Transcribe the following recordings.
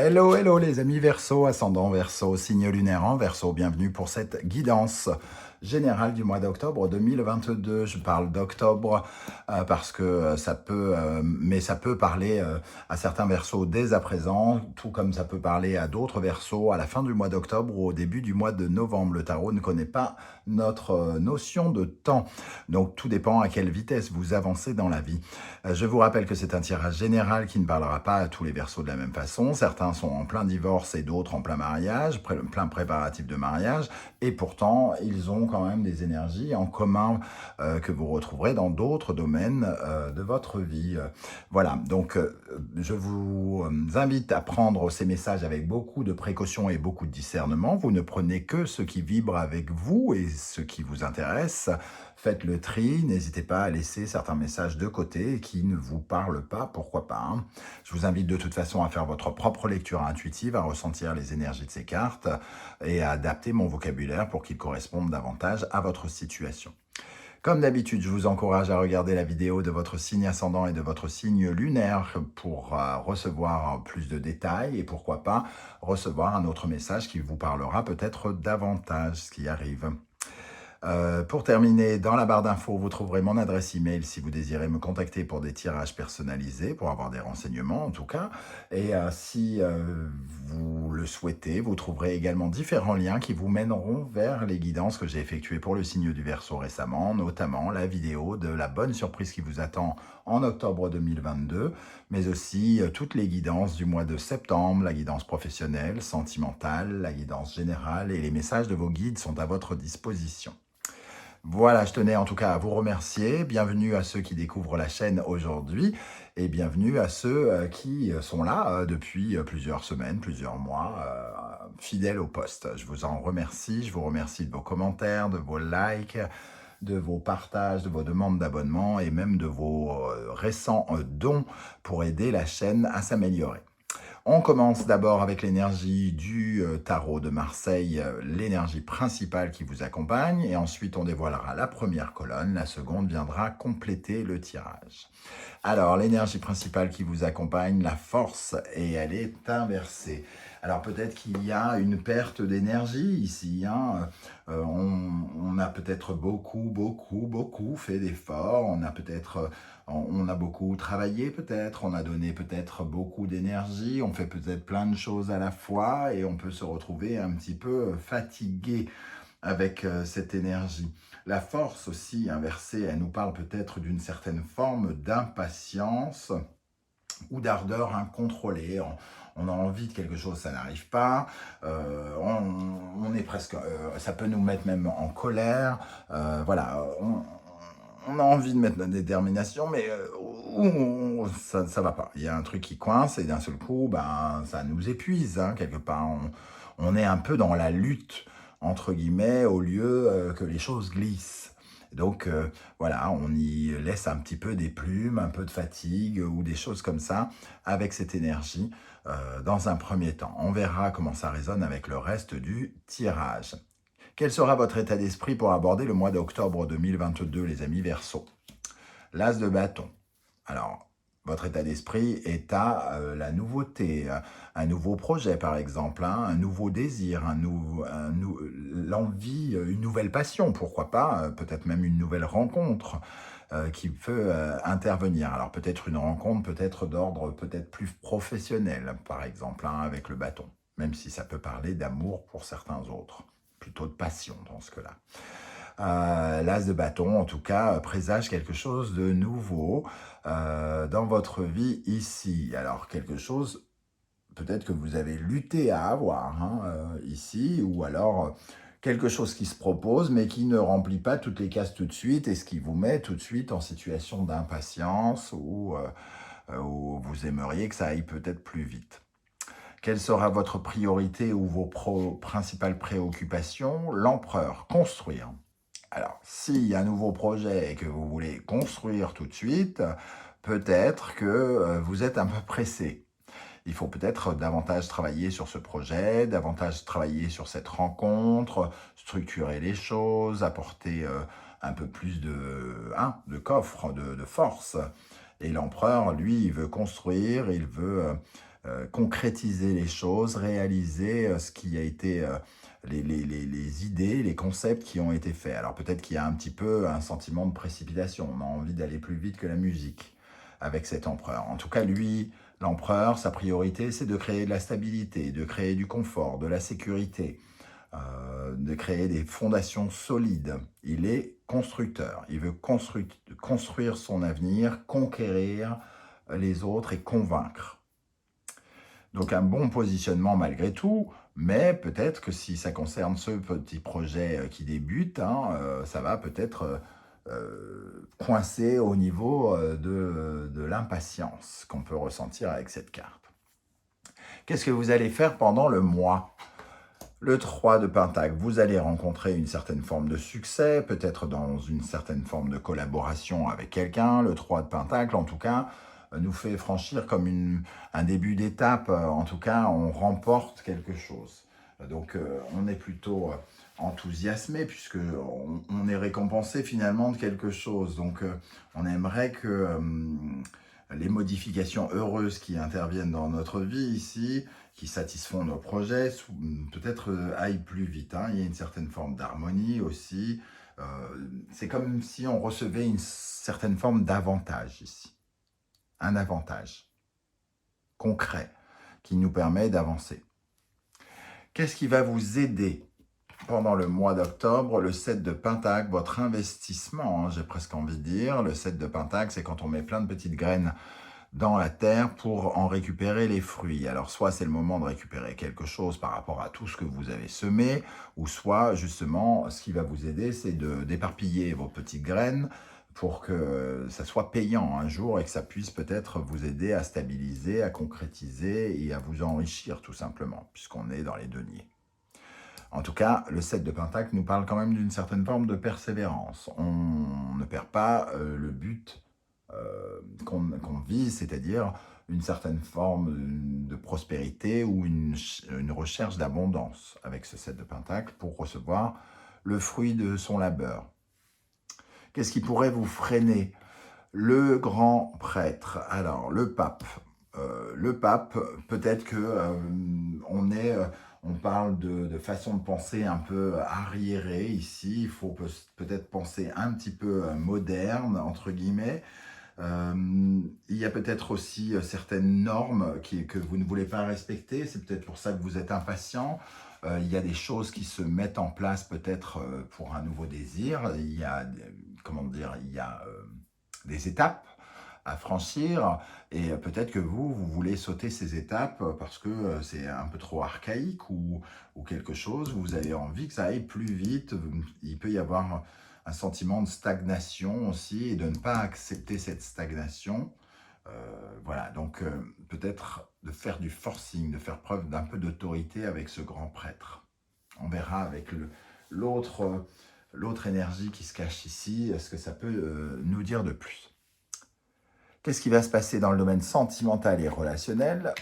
Hello, hello les amis Verseau, ascendant Verseau, signe lunaire en Verseau, bienvenue pour cette guidance générale du mois d'octobre 2022. Je parle d'octobre parce que ça peut parler à certains Verseaux dès à présent, tout comme ça peut parler à d'autres Verseaux à la fin du mois d'octobre ou au début du mois de novembre. Le tarot ne connaît pas notre notion de temps, donc tout dépend à quelle vitesse vous avancez dans la vie. Je vous rappelle que c'est un tirage général qui ne parlera pas à tous les Verseaux de la même façon. Certains sont en plein divorce et d'autres en plein mariage, plein préparatif de mariage, et pourtant ils ont quand même des énergies en commun que vous retrouverez dans d'autres domaines de votre vie. Voilà, donc je vous invite à prendre ces messages avec beaucoup de précaution et beaucoup de discernement. Vous ne prenez que ce qui vibre avec vous et ce qui vous intéresse. Faites le tri, n'hésitez pas à laisser certains messages de côté qui ne vous parlent pas, pourquoi pas. Hein. Je vous invite de toute façon à faire votre propre lecture intuitive, à ressentir les énergies de ces cartes et à adapter mon vocabulaire pour qu'il corresponde davantage à votre situation. Comme d'habitude, je vous encourage à regarder la vidéo de votre signe ascendant et de votre signe lunaire pour recevoir plus de détails et pourquoi pas recevoir un autre message qui vous parlera peut-être davantage, ce qui arrive. Pour terminer, dans la barre d'infos, vous trouverez mon adresse email si vous désirez me contacter pour des tirages personnalisés, pour avoir des renseignements en tout cas. Et si vous le souhaitez, vous trouverez également différents liens qui vous mèneront vers les guidances que j'ai effectuées pour le signe du Verseau récemment, notamment la vidéo de la bonne surprise qui vous attend en octobre 2022, mais aussi toutes les guidances du mois de septembre, la guidance professionnelle, sentimentale, la guidance générale et les messages de vos guides sont à votre disposition. Voilà, je tenais en tout cas à vous remercier. Bienvenue à ceux qui découvrent la chaîne aujourd'hui et bienvenue à ceux qui sont là depuis plusieurs semaines, plusieurs mois, fidèles au poste. Je vous en remercie. Je vous remercie de vos commentaires, de vos likes, de vos partages, de vos demandes d'abonnement et même de vos récents dons pour aider la chaîne à s'améliorer. On commence d'abord avec l'énergie du tarot de Marseille, l'énergie principale qui vous accompagne, et ensuite on dévoilera la première colonne, la seconde viendra compléter le tirage. Alors, l'énergie principale qui vous accompagne, la force, et elle est inversée. Alors peut-être qu'il y a une perte d'énergie ici, hein. On a peut-être beaucoup fait d'efforts, on a beaucoup travaillé peut-être, on a donné peut-être beaucoup d'énergie, on fait peut-être plein de choses à la fois et on peut se retrouver un petit peu fatigué avec cette énergie. La force aussi inversée, elle nous parle peut-être d'une certaine forme d'impatience ou d'ardeur incontrôlée. On a envie de quelque chose, ça n'arrive pas, on est presque, ça peut nous mettre même en colère, voilà, on a envie de mettre notre détermination, mais ça ne va pas. Il y a un truc qui coince et d'un seul coup, ben, ça nous épuise, hein, quelque part. On est un peu dans la lutte, entre guillemets, au lieu que les choses glissent. Donc voilà, on y laisse un petit peu des plumes, un peu de fatigue ou des choses comme ça avec cette énergie dans un premier temps. On verra comment ça résonne avec le reste du tirage. Quel sera votre état d'esprit pour aborder le mois d'octobre 2022, les amis Verseau? L'As de bâton. Alors, votre état d'esprit est à la nouveauté, un nouveau projet par exemple, hein, un nouveau désir, l'envie, une nouvelle passion, pourquoi pas, peut-être même une nouvelle rencontre qui peut intervenir. Alors peut-être une rencontre, peut-être d'ordre peut-être plus professionnel, par exemple, hein, avec le bâton, même si ça peut parler d'amour pour certains autres, plutôt de passion dans ce cas-là. L'As de bâton, en tout cas, présage quelque chose de nouveau dans votre vie ici. Alors, quelque chose, peut-être que vous avez lutté à avoir hein, ici, ou alors quelque chose qui se propose, mais qui ne remplit pas toutes les cases tout de suite, et ce qui vous met tout de suite en situation d'impatience, où vous aimeriez que ça aille peut-être plus vite. Quelle sera votre priorité ou vos principales préoccupations? L'empereur, construire. Alors, s'il y a un nouveau projet et que vous voulez construire tout de suite, peut-être que vous êtes un peu pressé. Il faut peut-être davantage travailler sur ce projet, davantage travailler sur cette rencontre, structurer les choses, apporter un peu plus de coffre, de force. Et l'empereur, lui, il veut construire, il veut concrétiser les choses, réaliser ce qui a été, les idées, les concepts qui ont été faits. Alors peut-être qu'il y a un petit peu un sentiment de précipitation, on a envie d'aller plus vite que la musique avec cet empereur. En tout cas, lui, l'empereur, sa priorité, c'est de créer de la stabilité, de créer du confort, de la sécurité, de créer des fondations solides. Il est constructeur, il veut construire son avenir, conquérir les autres et convaincre. Donc un bon positionnement malgré tout, mais peut-être que si ça concerne ce petit projet qui débute, ça va peut-être coincer au niveau de l'impatience qu'on peut ressentir avec cette carte. Qu'est-ce que vous allez faire pendant le mois ? Le 3 de Pentacle, vous allez rencontrer une certaine forme de succès, peut-être dans une certaine forme de collaboration avec quelqu'un. Le 3 de Pentacle, en tout cas, nous fait franchir comme un début d'étape. En tout cas, on remporte quelque chose. Donc, on est plutôt enthousiasmé puisque on est récompensé finalement de quelque chose. Donc, on aimerait que les modifications heureuses qui interviennent dans notre vie ici, qui satisfont nos projets, peut-être aillent plus vite. Il y a une certaine forme d'harmonie aussi. C'est comme si on recevait une certaine forme d'avantage ici. Un avantage concret qui nous permet d'avancer. Qu'est-ce qui va vous aider pendant le mois d'octobre? Le 7 de Pentacle, votre investissement, j'ai presque envie de dire. Le 7 de Pentacle, c'est quand on met plein de petites graines dans la terre pour en récupérer les fruits. Alors soit c'est le moment de récupérer quelque chose par rapport à tout ce que vous avez semé, ou soit justement ce qui va vous aider c'est d'éparpiller vos petites graines pour que ça soit payant un jour et que ça puisse peut-être vous aider à stabiliser, à concrétiser et à vous enrichir tout simplement, puisqu'on est dans les deniers. En tout cas, le 7 de Pentacle nous parle quand même d'une certaine forme de persévérance. On ne perd pas le but qu'on vise, c'est-à-dire une certaine forme de prospérité ou une recherche d'abondance avec ce 7 de Pentacle pour recevoir le fruit de son labeur. Qu'est-ce qui pourrait vous freiner? Le grand prêtre. Alors, le pape. Peut-être que on parle de façon de penser un peu arriérée ici. Il faut peut-être penser un petit peu moderne, entre guillemets. Il y a peut-être aussi certaines normes que vous ne voulez pas respecter. C'est peut-être pour ça que vous êtes impatient. Il y a des choses qui se mettent en place peut-être pour un nouveau désir. Il y a, des étapes à franchir et peut-être que vous voulez sauter ces étapes parce que c'est un peu trop archaïque ou quelque chose. Vous avez envie que ça aille plus vite. Il peut y avoir un sentiment de stagnation aussi et de ne pas accepter cette stagnation. Voilà, donc peut-être de faire du forcing, de faire preuve d'un peu d'autorité avec ce grand prêtre. On verra avec l'autre énergie qui se cache ici, ce que ça peut nous dire de plus. Qu'est-ce qui va se passer dans le domaine sentimental et relationnel?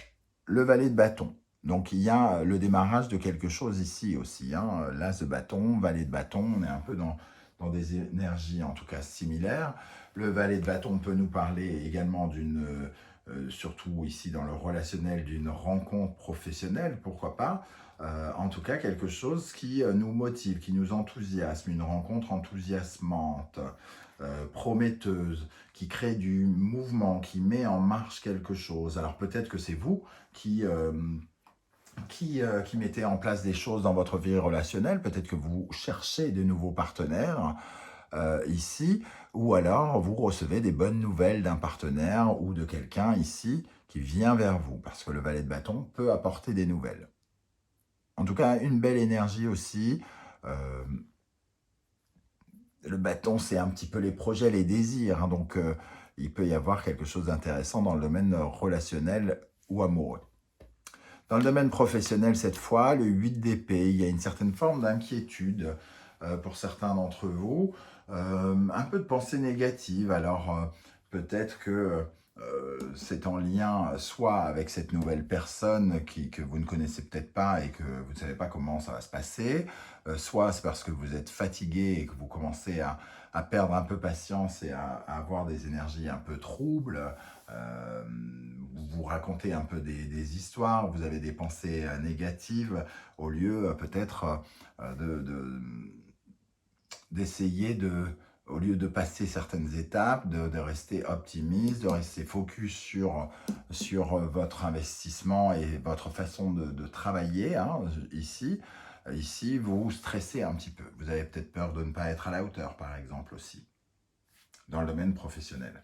Le valet de bâton. Donc il y a le démarrage de quelque chose ici aussi. L'as de bâton, valet de bâton, on est un peu dans des énergies en tout cas similaires. Le valet de bâton peut nous parler également surtout ici dans le relationnel, d'une rencontre professionnelle, pourquoi pas. En tout cas quelque chose qui nous motive, qui nous enthousiasme, une rencontre enthousiasmante, prometteuse, qui crée du mouvement, qui met en marche quelque chose. Alors peut-être que c'est vous qui mettez en place des choses dans votre vie relationnelle, peut-être que vous cherchez de nouveaux partenaires ici, ou alors vous recevez des bonnes nouvelles d'un partenaire ou de quelqu'un ici qui vient vers vous, parce que le valet de bâton peut apporter des nouvelles. En tout cas, une belle énergie aussi. Le bâton, c'est un petit peu les projets, les désirs, donc il peut y avoir quelque chose d'intéressant dans le domaine relationnel ou amoureux. Dans le domaine professionnel, cette fois, le 8 d'épée, il y a une certaine forme d'inquiétude pour certains d'entre vous, un peu de pensée négative. Alors, peut-être que c'est en lien soit avec cette nouvelle personne que vous ne connaissez peut-être pas et que vous ne savez pas comment ça va se passer, soit c'est parce que vous êtes fatigué et que vous commencez à perdre un peu patience et à avoir des énergies un peu troubles, vous vous racontez un peu des histoires, vous avez des pensées négatives, au lieu peut-être d'essayer au lieu de passer certaines étapes, de rester optimiste, de rester focus sur votre investissement et votre façon de travailler, hein, ici. Ici, vous stressez un petit peu. Vous avez peut-être peur de ne pas être à la hauteur, par exemple, aussi, dans le domaine professionnel.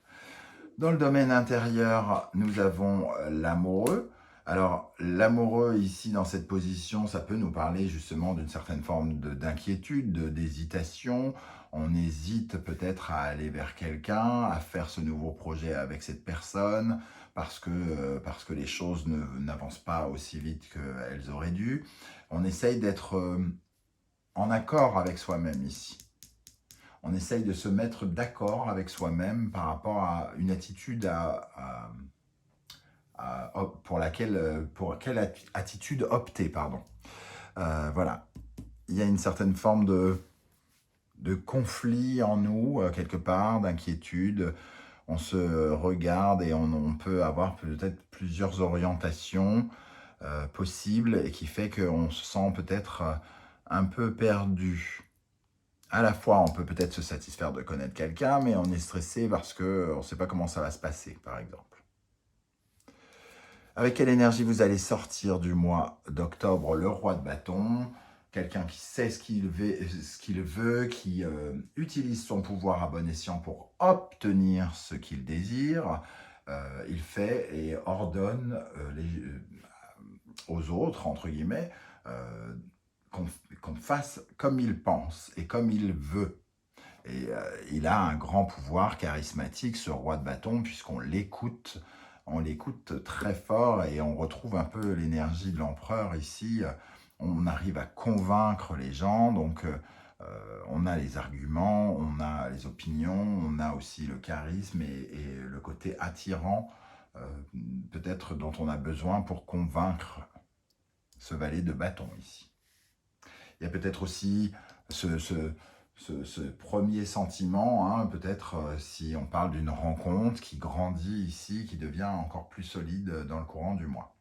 Dans le domaine intérieur, nous avons l'amoureux. Alors, l'amoureux ici, dans cette position, ça peut nous parler justement d'une certaine forme d'inquiétude, d'hésitation. On hésite peut-être à aller vers quelqu'un, à faire ce nouveau projet avec cette personne, parce que les choses n'avancent pas aussi vite qu'elles auraient dû. On essaye d'être en accord avec soi-même ici. On essaye de se mettre d'accord avec soi-même par rapport à une attitude pour quelle attitude opter, pardon. Voilà. Il y a une certaine forme de conflit en nous, quelque part, d'inquiétude. On se regarde et on peut avoir peut-être plusieurs orientations possibles et qui fait qu'on se sent peut-être un peu perdu. À la fois, on peut peut-être se satisfaire de connaître quelqu'un, mais on est stressé parce qu'on ne sait pas comment ça va se passer, par exemple. Avec quelle énergie vous allez sortir du mois d'octobre? Le roi de bâton, quelqu'un qui sait ce qu'il veut, qui utilise son pouvoir à bon escient pour obtenir ce qu'il désire. Il fait et ordonne aux autres, entre guillemets, qu'on fasse comme il pense et comme il veut. Et il a un grand pouvoir charismatique, ce roi de bâton, puisqu'on l'écoute. On l'écoute très fort et on retrouve un peu l'énergie de l'empereur ici. On arrive à convaincre les gens, donc on a les arguments, on a les opinions, on a aussi le charisme et le côté attirant, peut-être dont on a besoin pour convaincre ce valet de bâton ici. Il y a peut-être aussi ce premier sentiment, hein, peut-être si on parle d'une rencontre qui grandit ici, qui devient encore plus solide dans le courant du mois.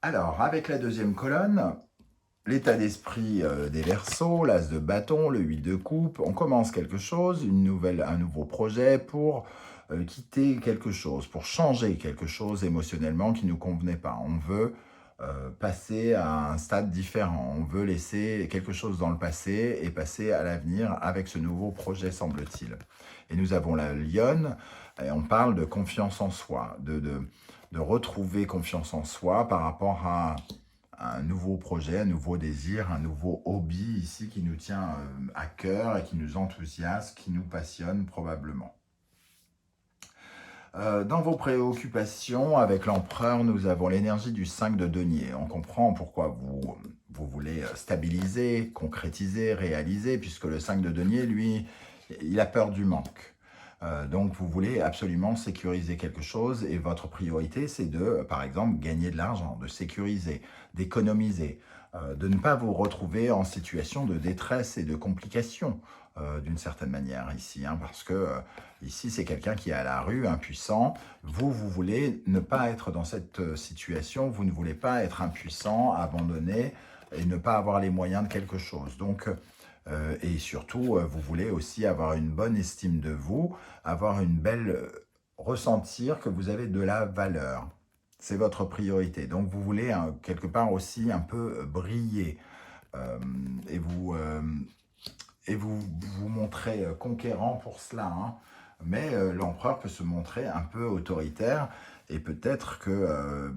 Alors, avec la deuxième colonne, l'état d'esprit des Verseaux, l'as de bâton, le 8 de coupe, on commence quelque chose, un nouveau projet pour quitter quelque chose, pour changer quelque chose émotionnellement qui ne nous convenait pas. On veut passer à un stade différent. On veut laisser quelque chose dans le passé et passer à l'avenir avec ce nouveau projet, semble-t-il. Et nous avons la lionne, et on parle de confiance en soi, de retrouver confiance en soi par rapport à un nouveau projet, un nouveau désir, un nouveau hobby ici qui nous tient à cœur et qui nous enthousiasme, qui nous passionne probablement. Dans vos préoccupations, avec l'empereur, nous avons l'énergie du 5 de denier. On comprend pourquoi vous voulez stabiliser, concrétiser, réaliser, puisque le 5 de denier, lui, il a peur du manque. Donc, vous voulez absolument sécuriser quelque chose et votre priorité, c'est de, par exemple, gagner de l'argent, de sécuriser, d'économiser, de ne pas vous retrouver en situation de détresse et de complications. D'une certaine manière ici, hein, parce que ici c'est quelqu'un qui est à la rue, impuissant. Vous voulez ne pas être dans cette situation, vous ne voulez pas être impuissant, abandonné et ne pas avoir les moyens de quelque chose. Donc, et surtout, vous voulez aussi avoir une bonne estime de vous, avoir une belle ressentir que vous avez de la valeur. C'est votre priorité. Donc vous voulez quelque part aussi un peu briller et vous montrez conquérant pour cela, hein. Mais l'empereur peut se montrer un peu autoritaire et peut-être que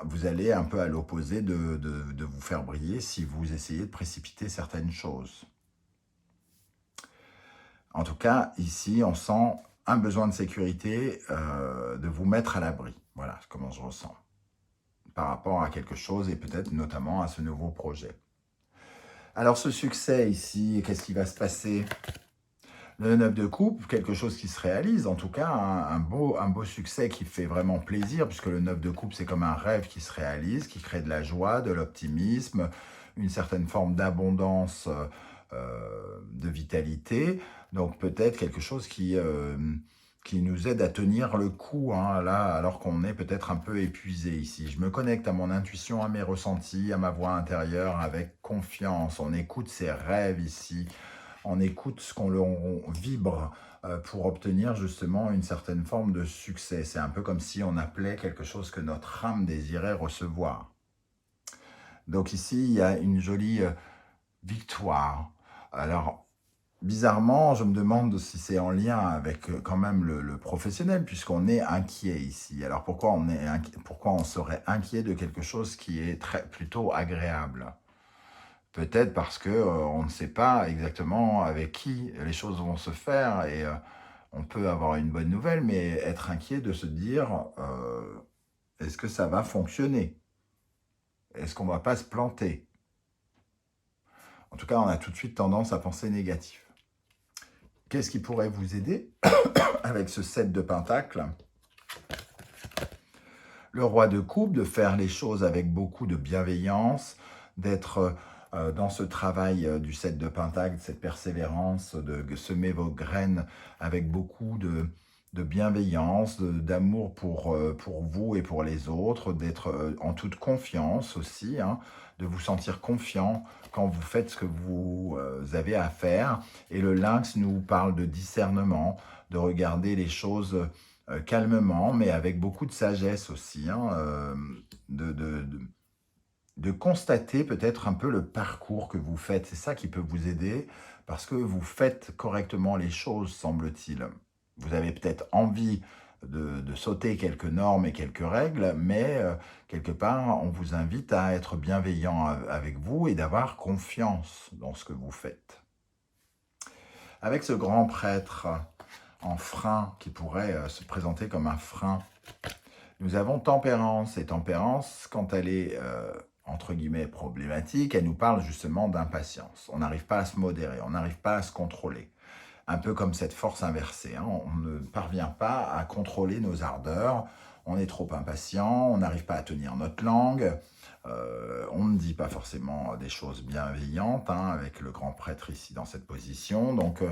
vous allez un peu à l'opposé de vous faire briller si vous essayez de précipiter certaines choses. En tout cas, ici, on sent un besoin de sécurité, de vous mettre à l'abri. Voilà comment je ressens par rapport à quelque chose et peut-être notamment à ce nouveau projet. Alors ce succès ici, qu'est-ce qui va se passer? Le 9 de coupe, quelque chose qui se réalise, en tout cas, un beau succès qui fait vraiment plaisir, puisque le 9 de coupe, c'est comme un rêve qui se réalise, qui crée de la joie, de l'optimisme, une certaine forme d'abondance, de vitalité. Donc peut-être quelque chose qui nous aide à tenir le coup, hein, là, alors qu'on est peut-être un peu épuisé ici. Je me connecte à mon intuition, à mes ressentis, à ma voix intérieure avec confiance. On écoute ses rêves ici. On écoute ce qu'on vibre pour obtenir justement une certaine forme de succès. C'est un peu comme si on appelait quelque chose que notre âme désirait recevoir. Donc ici, il y a une jolie victoire. Alors, bizarrement, je me demande si c'est en lien avec quand même le professionnel, puisqu'on est inquiet ici. Alors pourquoi on serait inquiet de quelque chose qui est plutôt agréable? Peut-être parce que on ne sait pas exactement avec qui les choses vont se faire et on peut avoir une bonne nouvelle, mais être inquiet de se dire est-ce que ça va fonctionner? Est-ce qu'on ne va pas se planter? En tout cas, on a tout de suite tendance à penser négatif. Qu'est-ce qui pourrait vous aider avec ce 7 de Pentacle? Le roi de coupe, de faire les choses avec beaucoup de bienveillance, d'être dans ce travail du 7 de Pentacle, cette persévérance, de semer vos graines avec beaucoup de bienveillance, d'amour pour vous et pour les autres, d'être en toute confiance aussi, hein, de vous sentir confiant quand vous faites ce que vous avez à faire. Et le lynx nous parle de discernement, de regarder les choses calmement, mais avec beaucoup de sagesse aussi, hein, de constater peut-être un peu le parcours que vous faites. C'est ça qui peut vous aider, parce que vous faites correctement les choses, semble-t-il. Vous avez peut-être envie de sauter quelques normes et quelques règles, mais quelque part, on vous invite à être bienveillant avec vous et d'avoir confiance dans ce que vous faites. Avec ce grand prêtre en frein qui pourrait se présenter comme un frein, nous avons tempérance. Et tempérance, quand elle est entre guillemets problématique, elle nous parle justement d'impatience. On n'arrive pas à se modérer, on n'arrive pas à se contrôler. Un peu comme cette force inversée, hein. On ne parvient pas à contrôler nos ardeurs, on est trop impatient, on n'arrive pas à tenir notre langue, on ne dit pas forcément des choses bienveillantes, hein, avec le grand prêtre ici dans cette position. Donc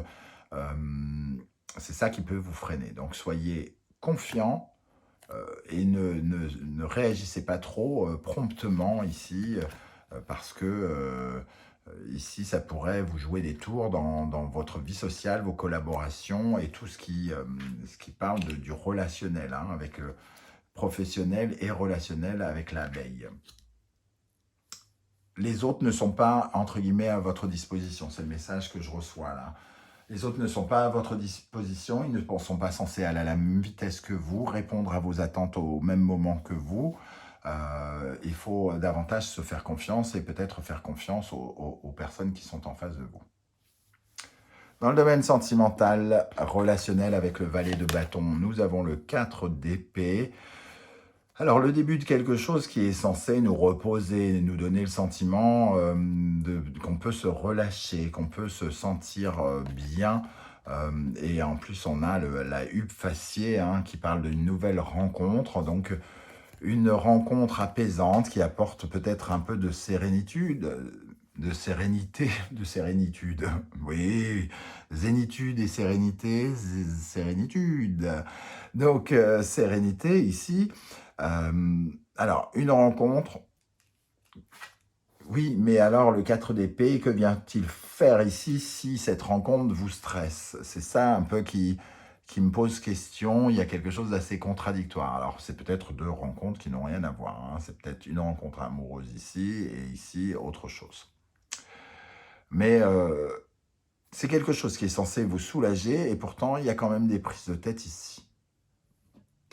c'est ça qui peut vous freiner. Donc soyez confiants, et ne réagissez pas trop promptement ici, parce que ici, ça pourrait vous jouer des tours dans votre vie sociale, vos collaborations et tout ce qui parle du relationnel, hein, avec le professionnel et relationnel avec l'abeille. Les autres ne sont pas, entre guillemets, à votre disposition. C'est le message que je reçois là. Les autres ne sont pas à votre disposition, ils ne sont pas censés aller à la même vitesse que vous, répondre à vos attentes au même moment que vous. Il faut davantage se faire confiance et peut-être faire confiance aux personnes qui sont en face de vous. Dans le domaine sentimental, relationnel avec le valet de bâton, nous avons le 4 d'épée. Alors, le début de quelque chose qui est censé nous reposer, nous donner le sentiment qu'on peut se relâcher, qu'on peut se sentir bien. Et en plus, on a la huppe faciée, hein, qui parle d'une nouvelle rencontre. Donc, une rencontre apaisante qui apporte peut-être un peu de sérénitude, de sérénitude. Oui, zénitude et sérénité, sérénitude. Donc, sérénité ici. Alors, une rencontre, oui, mais alors le 4 d'épée, que vient-il faire ici si cette rencontre vous stresse? C'est ça un peu qui me pose question. Il y a quelque chose d'assez contradictoire. Alors, c'est peut-être deux rencontres qui n'ont rien à voir, hein. C'est peut-être une rencontre amoureuse ici et ici, autre chose. Mais c'est quelque chose qui est censé vous soulager et pourtant, il y a quand même des prises de tête ici.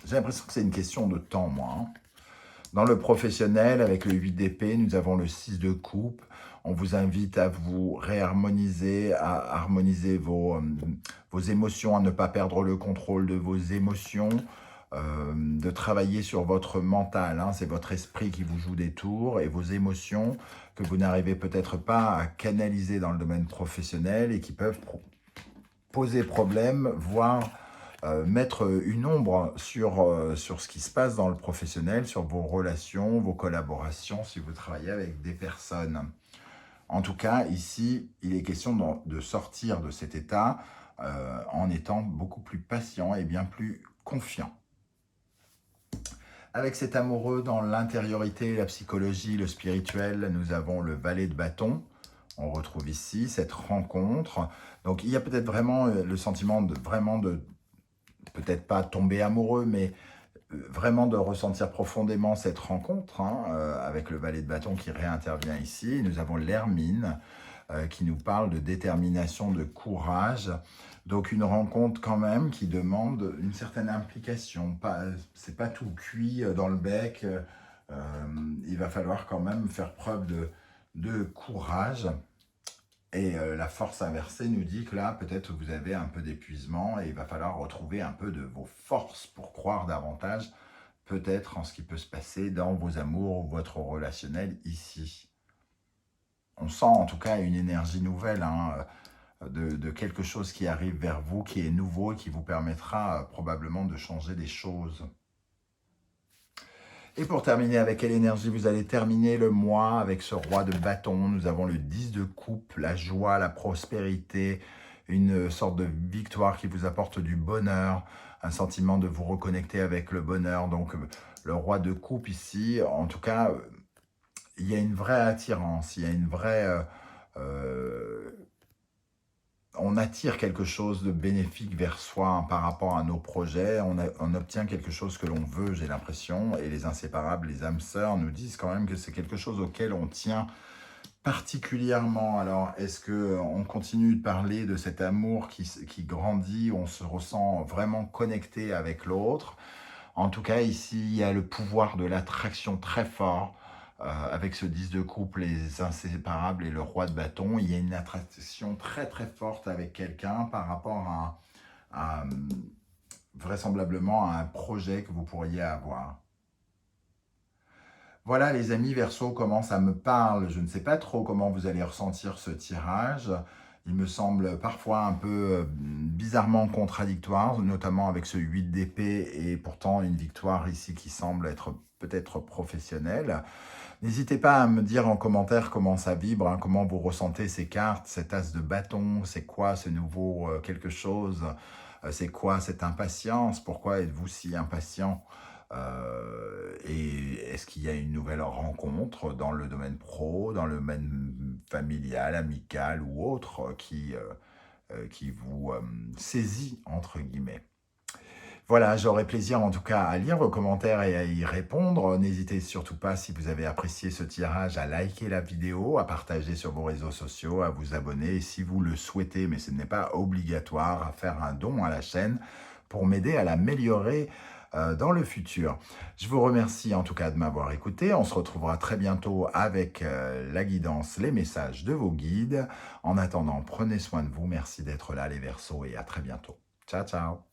J'ai l'impression que c'est une question de temps, moi, hein. Dans le professionnel, avec le 8 d'épée, nous avons le 6 de coupe. On vous invite à vous réharmoniser, à harmoniser vos émotions, à ne pas perdre le contrôle de vos émotions, de travailler sur votre mental, hein. C'est votre esprit qui vous joue des tours et vos émotions que vous n'arrivez peut-être pas à canaliser dans le domaine professionnel et qui peuvent poser problème, voire mettre une ombre sur ce qui se passe dans le professionnel, sur vos relations, vos collaborations, si vous travaillez avec des personnes. En tout cas, ici, il est question de sortir de cet état en étant beaucoup plus patient et bien plus confiant. Avec cet amoureux dans l'intériorité, la psychologie, le spirituel, nous avons le valet de bâton. On retrouve ici cette rencontre. Donc, il y a peut-être vraiment le sentiment de peut-être pas tomber amoureux, mais vraiment de ressentir profondément cette rencontre avec le valet de bâton qui réintervient ici. Nous avons l'hermine qui nous parle de détermination, de courage. Donc une rencontre quand même qui demande une certaine implication. C'est pas tout cuit dans le bec. Il va falloir quand même faire preuve de courage. Et la force inversée nous dit que là, peut-être vous avez un peu d'épuisement et il va falloir retrouver un peu de vos forces pour croire davantage, peut-être en ce qui peut se passer dans vos amours ou votre relationnel ici. On sent en tout cas une énergie nouvelle, de quelque chose qui arrive vers vous, qui est nouveau et qui vous permettra probablement de changer des choses. Et pour terminer, avec quelle énergie vous allez terminer le mois avec ce roi de bâton? Nous avons le 10 de coupe, la joie, la prospérité, une sorte de victoire qui vous apporte du bonheur, un sentiment de vous reconnecter avec le bonheur. Donc le roi de coupe ici, en tout cas, il y a une vraie attirance, il y a une vraie... on attire quelque chose de bénéfique vers soi par rapport à nos projets, on obtient quelque chose que l'on veut, j'ai l'impression, et les inséparables, les âmes sœurs nous disent quand même que c'est quelque chose auquel on tient particulièrement. Alors, est-ce qu'on continue de parler de cet amour qui grandit, on se ressent vraiment connecté avec l'autre? En tout cas, ici, il y a le pouvoir de l'attraction très fort. Avec ce 10 de coupe, les inséparables et le roi de bâton, il y a une attraction très très forte avec quelqu'un par rapport à vraisemblablement à un projet que vous pourriez avoir. Voilà les amis, Verseau, comment ça me parle. Je ne sais pas trop comment vous allez ressentir ce tirage. Il me semble parfois un peu bizarrement contradictoire, notamment avec ce 8 d'épée et pourtant une victoire ici qui semble être peut-être professionnelle. N'hésitez pas à me dire en commentaire comment ça vibre, comment vous ressentez ces cartes, cet as de bâton, c'est quoi ce nouveau quelque chose, c'est quoi cette impatience, pourquoi êtes-vous si impatient et est-ce qu'il y a une nouvelle rencontre dans le domaine pro, dans le domaine familial, amical ou autre qui vous saisit entre guillemets. Voilà, j'aurai plaisir en tout cas à lire vos commentaires et à y répondre. N'hésitez surtout pas, si vous avez apprécié ce tirage, à liker la vidéo, à partager sur vos réseaux sociaux, à vous abonner. Et si vous le souhaitez, mais ce n'est pas obligatoire, à faire un don à la chaîne pour m'aider à l'améliorer dans le futur. Je vous remercie en tout cas de m'avoir écouté. On se retrouvera très bientôt avec la guidance, les messages de vos guides. En attendant, prenez soin de vous. Merci d'être là les Verseaux et à très bientôt. Ciao, ciao.